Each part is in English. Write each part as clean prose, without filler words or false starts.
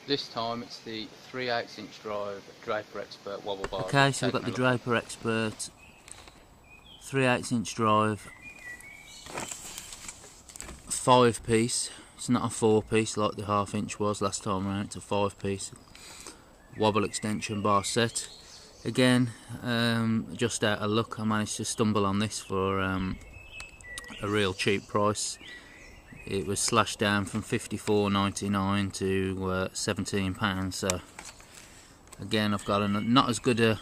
This time it's the 3/8 inch drive Draper Expert wobble bars. Okay, It's so we've got taken the a look at. Draper Expert 3/8 inch drive, 5-piece. It's not a 4-piece like the 1/2 inch was last time around. It's a 5-piece wobble extension bar set. Again, just out of luck, I managed to stumble on this for a real cheap price. It was slashed down from £54.99 to £17. So again, I've got a not as good a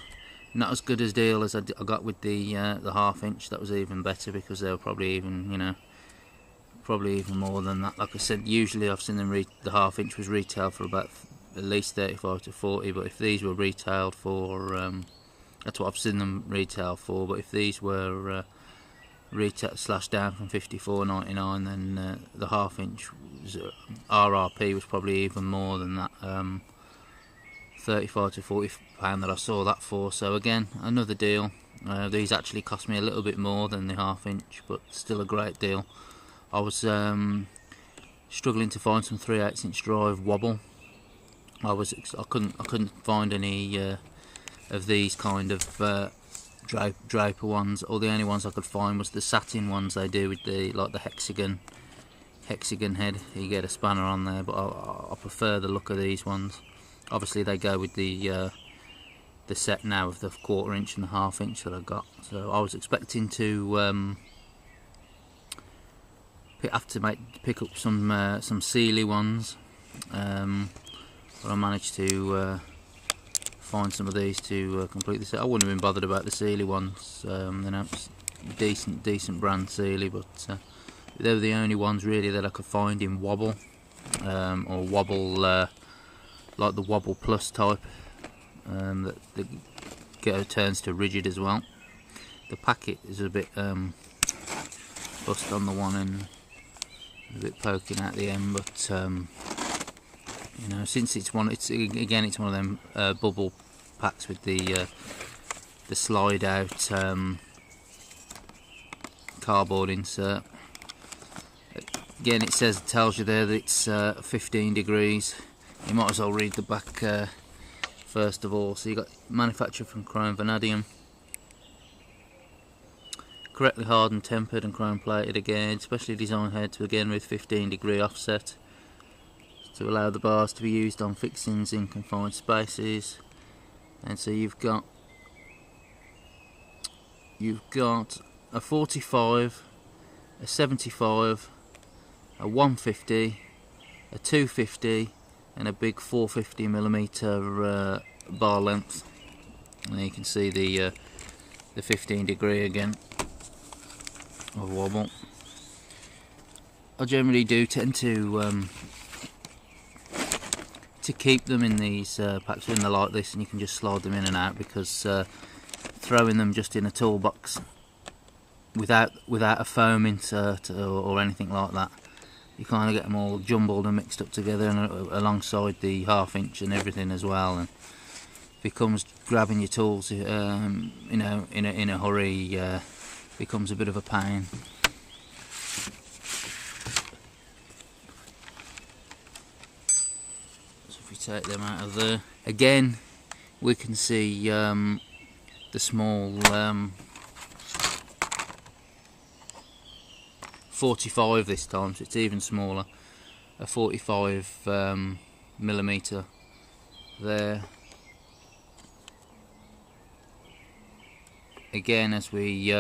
deal as I got with the 1/2 inch. That was even better because they were probably even probably even more than that. Like I said, usually I've seen them the 1/2 inch was retailed for about at least 35 to 40. But if these were retailed for, that's what I've seen them retail for. But if these were retail slashed down from £54.99, then the 1/2 inch was, RRP was probably even more than that. 35 to 40 pound that I saw that for. So again, another deal. These actually cost me a little bit more than the 1/2 inch, but still a great deal. I was struggling to find some 3/8 inch drive wobble. I couldn't find any of these kind of Draper ones. Or the only ones I could find was the satin ones they do with the hexagon head. You get a spanner on there, but I prefer the look of these ones. Obviously they go with the set now of the 1/4 inch and the 1/2 inch that I got. So I was expecting to have to pick up some Sealy ones, but I managed to find some of these to complete the set. I wouldn't have been bothered about the Sealy ones. It's decent brand Sealy, but they were the only ones really that I could find in wobble, or wobble like the Wobble Plus type, that turns to rigid as well. The packet is a bit bust on the one end, a bit poking out the end, but since it's one of them bubble packs with the slide out cardboard insert. Again, tells you there that it's 15 degrees. You might as well read the back first of all. So you got manufactured from chrome vanadium, correctly hardened, tempered and chrome plated. Again, specially designed head to with 15-degree offset to allow the bars to be used on fixings in confined spaces. And so you've got a 45, a 75, a 150, a 250 and a big 450mm bar length. And you can see the 15-degree again of wobble. I generally do tend to keep them in these packs when they're like this, and you can just slide them in and out, because throwing them just in a toolbox without a foam insert or anything like that, you kind of get them all jumbled and mixed up together, and alongside the 1/2 inch and everything as well, and becomes grabbing your tools in a hurry becomes a bit of a pain. So if we take them out of there again, we can see the small 45 this time, so it's even smaller, a 45mm there. Again, as we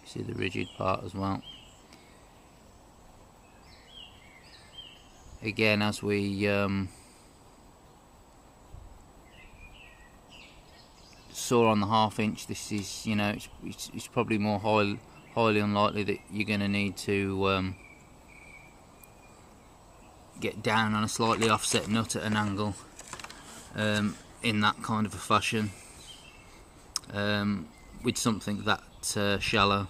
see the rigid part as well. Again, as we saw on the 1/2 inch, this is, it's probably more highly unlikely that you're going to need to get down on a slightly offset nut at an angle in that kind of a fashion with something that shallow.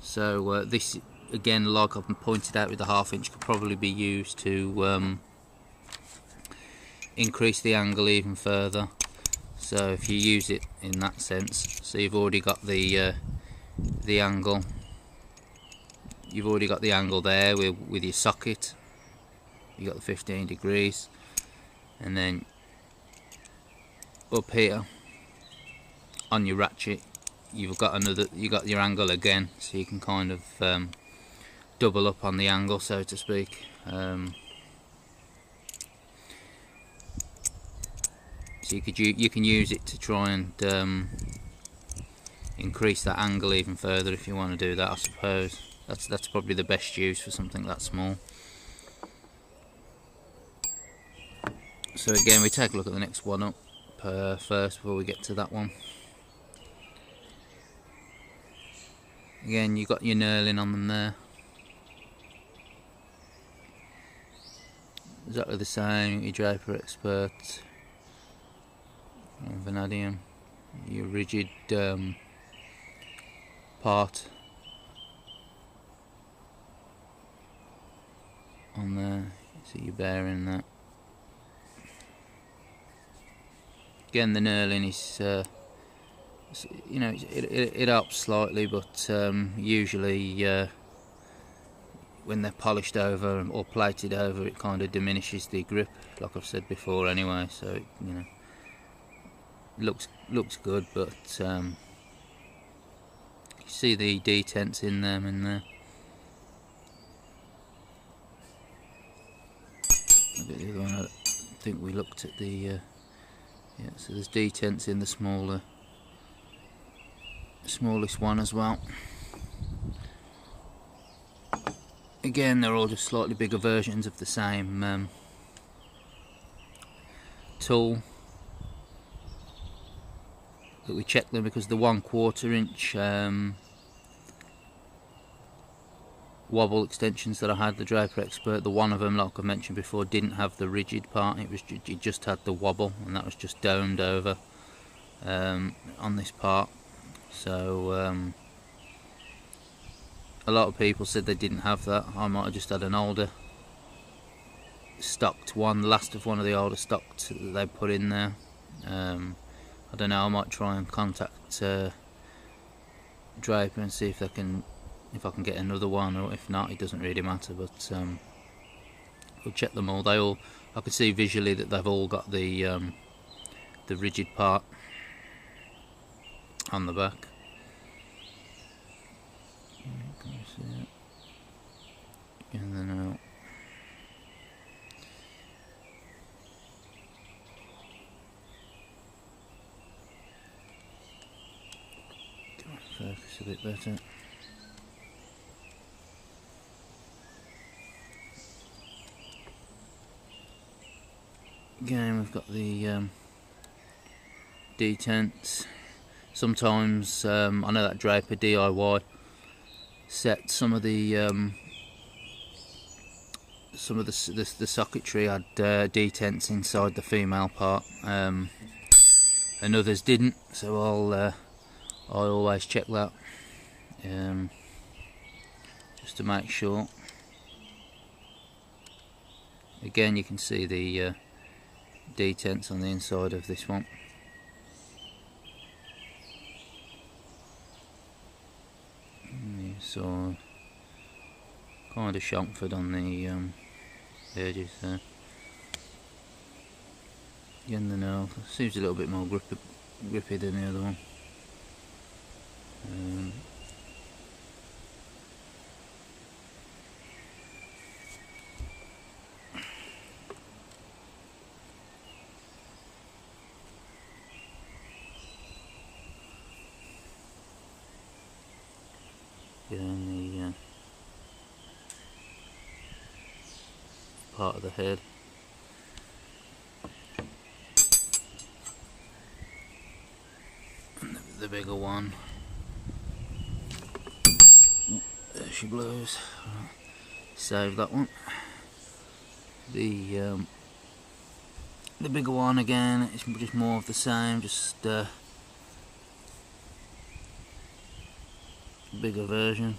So this, again, like I've pointed out with the 1/2 inch, could probably be used to increase the angle even further. So if you use it in that sense, so you've already got the angle. You've already got the angle there with your socket. you got the 15 degrees, and then up here on your ratchet you got your angle again, so you can kind of double up on the angle, so to speak. So you can use it to try and increase that angle even further if you want to do that, I suppose. That's probably the best use for something that small. So again, we take a look at the next one up first before we get to that one. Again, you've got your knurling on them there. Exactly the same, your Draper Expert, vanadium, your rigid part on there, so your bearing that. Again, the knurling is, you know, it helps slightly, but usually when they're polished over or plated over, it kind of diminishes the grip, like I've said before anyway. So it, you know, looks good, but you see the detents in them in there. Look at the other one. I think we looked at the yeah, so there's detents in the smallest one as well. Again, they're all just slightly bigger versions of the same tool. But we checked them because the 1/4 inch Wobble extensions that I had, the Draper Expert, the one of them, like I mentioned before, didn't have the rigid part. It just had the wobble, and that was just domed over on this part. So a lot of people said they didn't have that. I might have just had an older stocked one, the last of one of the older stocked that they put in there. I don't know, I might try and contact Draper and see if I can get another one, or if not, it doesn't really matter. But we'll check them all. I can see visually that they've all got the rigid part on the back. Can you see it? And then focus a bit better. Again, we've got the detents. Sometimes I know that Draper DIY set some of the socketry had detents inside the female part, and others didn't. So I always check that just to make sure. Again, you can see the detents on the inside of this one. So kind of chamfered on the edges there. Again, the nail seems a little bit more grippy than the other one. Again, the part of the head. And the bigger one. There she blows. Right. Save that one. The bigger one again, it's just more of the same, just bigger version.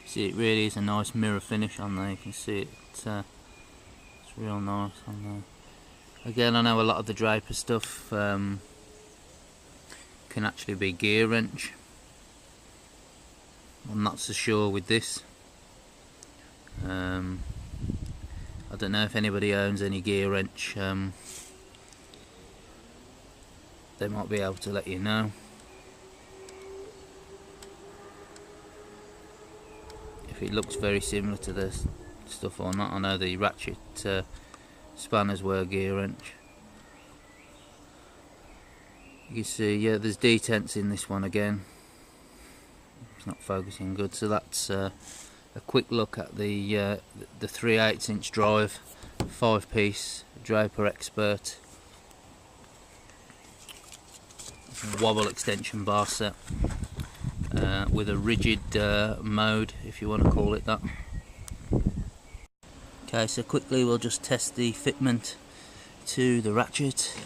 See, it really is a nice mirror finish on there. You can see it. It's It's real nice on there. Again, I know a lot of the Draper stuff can actually be gear wrench. I'm not so sure with this. I don't know if anybody owns any gear wrench. They might be able to let you know. If it looks very similar to this stuff or not. I know the ratchet spanners were gear wrench. You can see, yeah, there's detents in this one again. It's not focusing good. So that's a quick look at the 3/8 inch drive, 5-piece Draper Expert Wobble extension bar set with a rigid mode, if you want to call it that. Okay, so quickly we'll just test the fitment to the ratchet.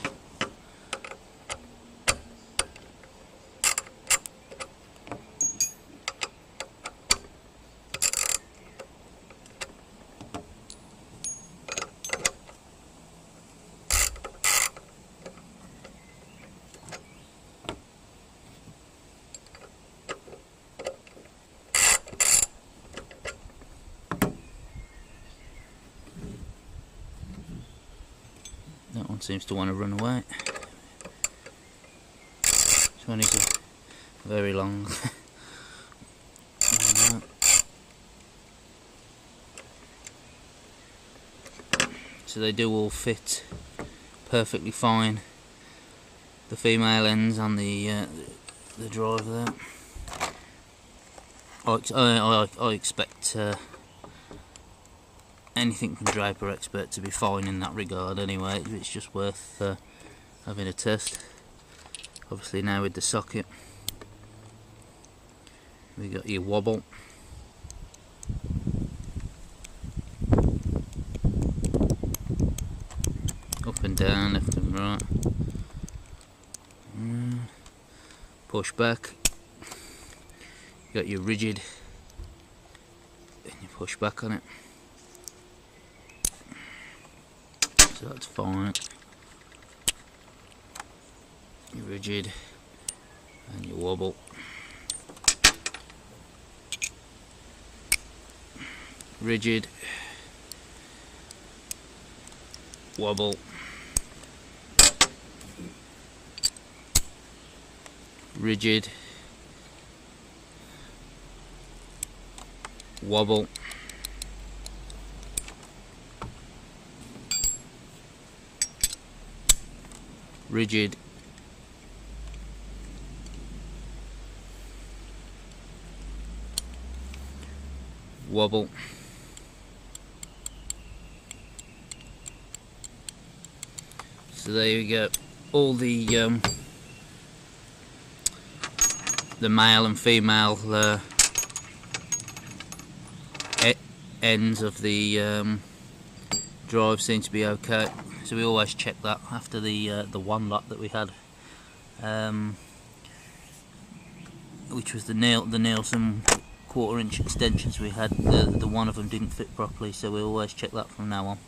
That one seems to want to run away. This one is very long. So they do all fit perfectly fine. The female ends on the drive there. I expect anything from Draper Expert to be fine in that regard anyway. It's just worth having a test. Obviously now with the socket we got your wobble, up and down, left and right, push back, you got your rigid and you push back on it. So that's fine. Your rigid and your wobble. Rigid, wobble, rigid, wobble, rigid, wobble, so there you go. All the male and female ends of the drive seem to be okay. So we always check that after the one lot that we had, which was the Nielsen 1/4 inch extensions we had. The one of them didn't fit properly, so we always check that from now on.